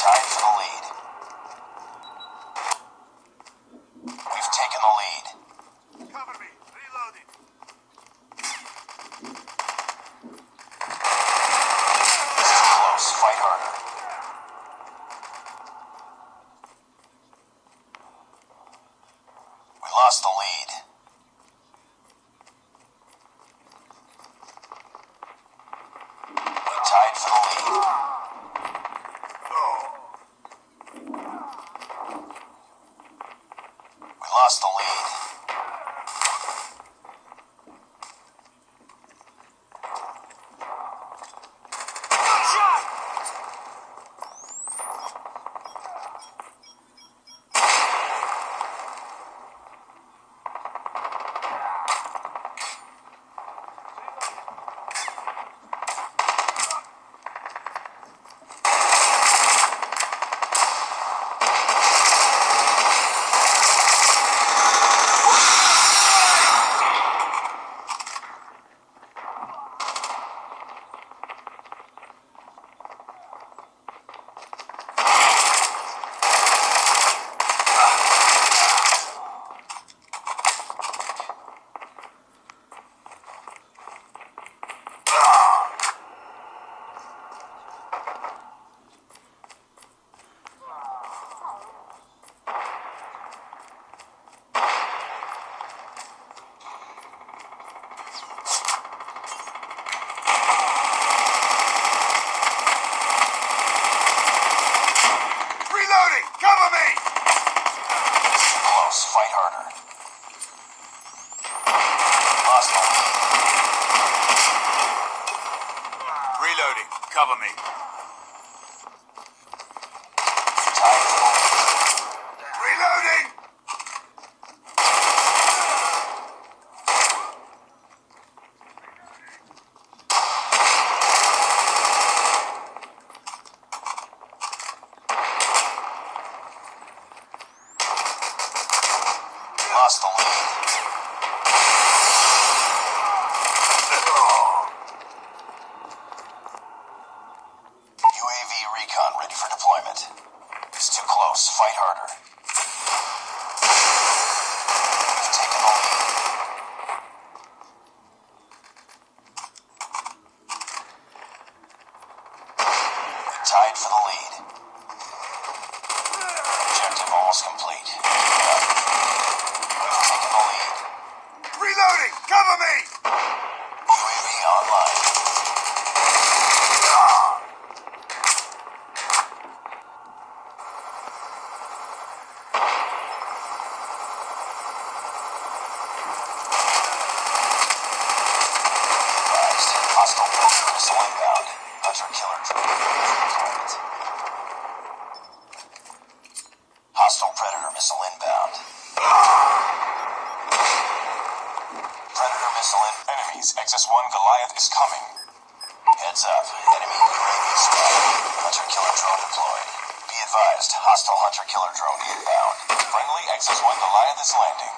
Tied for the lead. We've taken the lead. Cover me. Reloading. It's too close. Fight harder. We lost the lead. We tied for the lead. Lost the lead. Cover me! It's too close. Fight harder. Lost the lead. Reloading. Cover me. Tied for the lead. Reloading! Lost the lead. UAV recon ready for deployment. It's too close. Fight harder. We've taken the lead. We're tied for the lead. Objective almost complete. Keep it up. We've taken the lead. Reloading! Cover me! UAV online. Hostile Predator missile inbound. Hunter-killer drone ready for deployment. Hostile Predator missile inbound. Predator missile in. Enemies. XS-1 Goliath is coming. Heads up. Enemy UAV spotted. Hunter-killer drone deployed. Be advised. Hostile hunter-killer drone inbound. Friendly XS-1 Goliath is landing.